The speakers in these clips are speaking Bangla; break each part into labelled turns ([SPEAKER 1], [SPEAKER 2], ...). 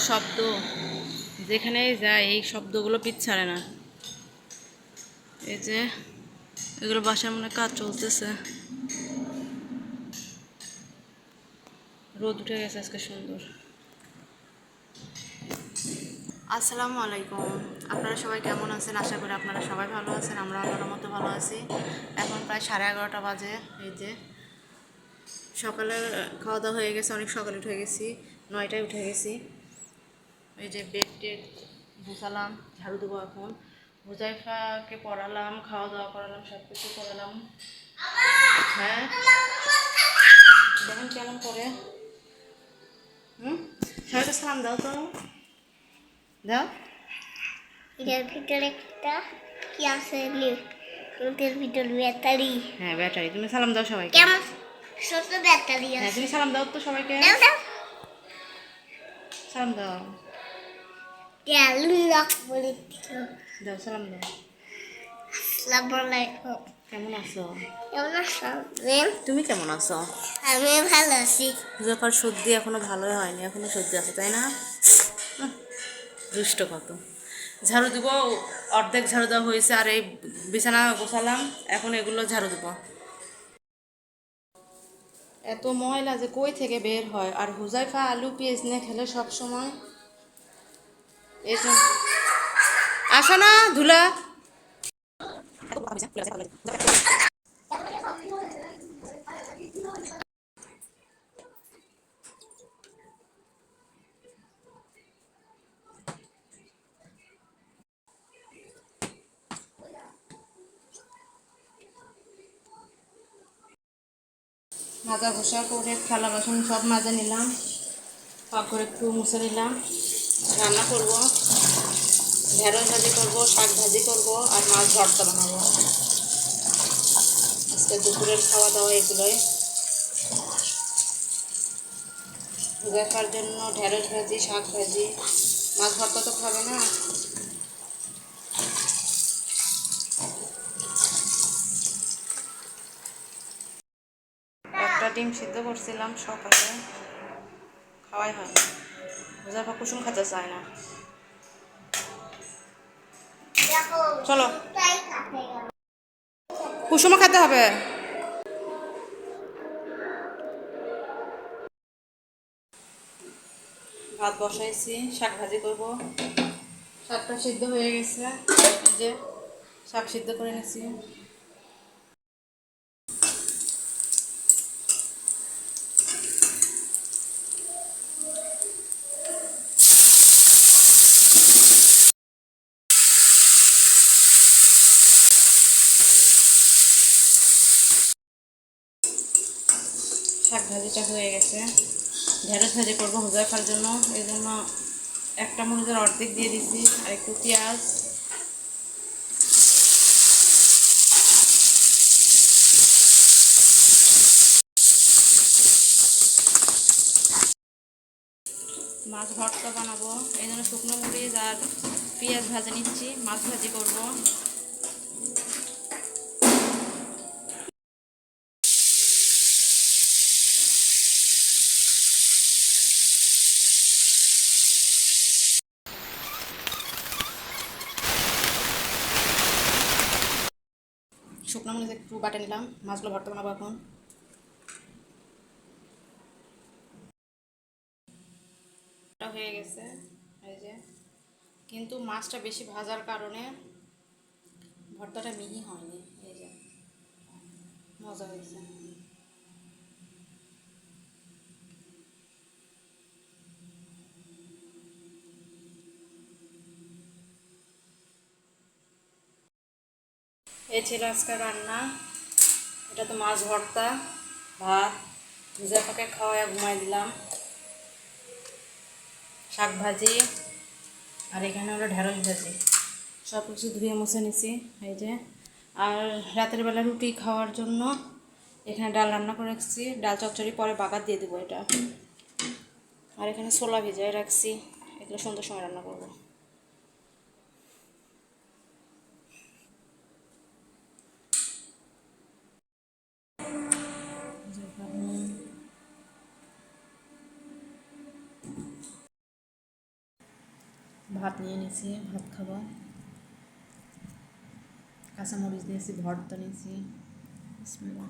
[SPEAKER 1] শব্দ, যেখানেই যায় এই শব্দগুলো পিছাড়ে না। এই যে এগুলো বাসার মনে কাজ চলতেছে, রোদ উঠে গেছে আজকে সুন্দর। আসসালামু আলাইকুম, আপনারা সবাই কেমন আছেন? আশা করি আপনারা সবাই ভালো আছেন। আমরা আল্লাহর মতো ভালো আছি। এখন প্রায় 11:30 বাজে। এই যে সকালে খাওয়া দাওয়া হয়ে গেছে, অনেক সকালে উঠে গেছি, 9টায় উঠে গেছি। এই যে বেড টেড গুছালাম, ঝাড়ু দেবো এখন। হুজাইফাকে পড়ালাম, খাওয়া দাওয়া করালাম, সব কিছু করালাম। হ্যাঁ দেখেন কেমন করে। সবাইকে সালাম দাও তো, দাও।
[SPEAKER 2] এটার ভিতরে একটা কি আছে? এটার ভিতরে ব্যাটারি।
[SPEAKER 1] হ্যাঁ ব্যাটারি। তুমি সালাম দাও সবাইকে।
[SPEAKER 2] কেমন ছোট ব্যাটারি
[SPEAKER 1] হ্যাঁ
[SPEAKER 2] আছে।
[SPEAKER 1] তুমি সালাম দাও তো সবাইকে,
[SPEAKER 2] দাও দাও।
[SPEAKER 1] সালাম দাও,
[SPEAKER 2] গেলু বলে
[SPEAKER 1] দাও সালাম দাও।
[SPEAKER 2] আসসালামু আলাইকুম।
[SPEAKER 1] কেমন আছো?
[SPEAKER 2] কেমন আছো?
[SPEAKER 1] তুমি কেমন আছো?
[SPEAKER 2] আমি ভালো আছি।
[SPEAKER 1] হুজাইফার সর্দি এখনো ভালোই হয়নি, এখনো সর্দি আছে তাই না? দুষ্ট কত। ঝাড়ু দিব, অর্ধেক ঝাড়ু দেওয়া হয়েছে, আর এই বিছানা গোছালাম, এখন এগুলো ঝাড়ু দিব। এত ময়লা যে কই থেকে বের হয়। আর হুজাইফা আলু পেঁয়াজ নিয়ে খেলে সব সময়। এই যে আসো না ধুলা। মাজা ঘষা করে থালা বাসন সব মাজা নিলাম, পাক করে একটু মুছে নিলাম। রান্না করব, ঢেঁড়স ভাজি করব, শাক ভাজি করব, আর মাছ ভর্তা বানাবো। আজকে দুপুরের খাওয়া দাওয়া এগুলোই। দেখার জন্য ঢেঁড়স ভাজি, শাক ভাজি, মাছ ভর্তা তো খাবে না। একটা ডিম সিদ্ধ করছিলাম সকালে, খাওয়াই হয় না। হুজাইফা কুসুম খেতে চায় না। চলো কুসুমও খেতে হবে। ভাত বসাইছি, শাক ভাজি করবো। শাকটা সিদ্ধ হয়ে গেছে, এই যে শাক সিদ্ধ করে নিয়েছি। শাক ভাজিটা হয়ে গেছে, ঢেঁড়স ভাজি করবো হুজাইফার জন্য। এই জন্য একটা মরিচের অর্ধেক দিয়ে দিছি, আর একটু পেঁয়াজ। মাছ ভর্তা বানাবো, এই জন্য শুকনো মরিচ আর পেঁয়াজ ভাজা নিচ্ছি, মাছ ভাজি করবো। শুকনো মরিচ একটু বাটে নিলাম, মাছগুলো ভর্তা বানাবো এখন। হয়ে গেছে এই যে, কিন্তু মাছটা বেশি ভাজার কারণে ভর্তাটা মিহি হয়নি। এই যে মজা হয়েছে। এই ছিল আজকে রান্না। এটা তো মাছ ভর্তা, ভাত, হুজাইফাকে খাওয়ায় ঘুমাই দিলাম, শাক ভাজি, আর এখানে হলো ঢেঁড়স ভাজি। সব কিছু ধুয়ে মুছে নিছি এই যে। আর রাতের বেলা রুটি খাওয়ার জন্য এখানে ডাল রান্না করে রাখছি, ডাল চচ্চড়ি পরে বাগার দিয়ে দেবো এটা। আর এখানে ছোলা ভিজায় রাখছি, এগুলো সন্ধ্যার সময় রান্না করবো। ভাত নিয়ে নিয়েছি, ভাত খাবো। কাঁচামরিচ নিয়েছি, ভর্তা নিয়েছি। বিসমিল্লাহ।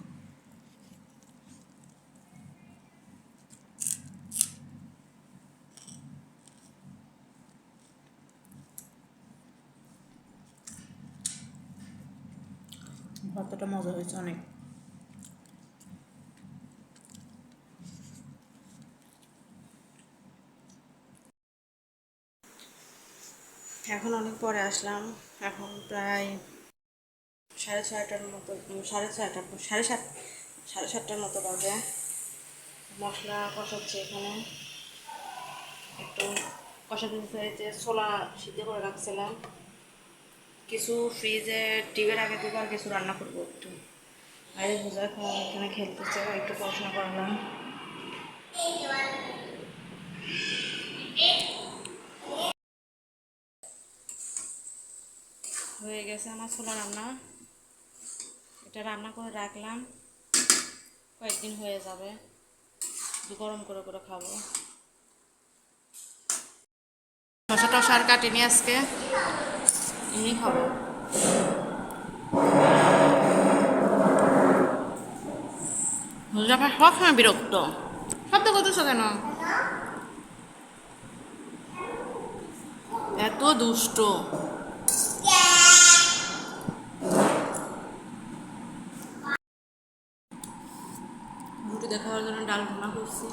[SPEAKER 1] ভর্তাটা মজা হয়েছে অনেক। এখন অনেক পরে আসলাম, এখন প্রায় 6:30টার মতো, 6:30, 7:30 মতো বাজে। মশলা কষাচ্ছি এখানে, একটু কষাতে চাইতে ছোলা সিদ্ধ করে রাখছিলাম, কিছু ফ্রিজে টিভির আগে থেকে আর কিছু রান্না করবো একটু। আর এই বোঝা এখানে খেলতেছে, একটু পড়াশোনা করলাম। হয়ে গেছে আমার ছোলা রান্না, এটা রান্না করে রাখলাম, কয়েকদিন হয়ে যাবে, গরম করে করে খাবো। শসা টসা আর কাটিনি আজকে, এমনি খাবো। মুজাফা সবসময় বিরক্ত, শব্দ করতেছো কেন? এত দুষ্ট। রুটি দেখাবার জন্য ডাল ভুনা করছি।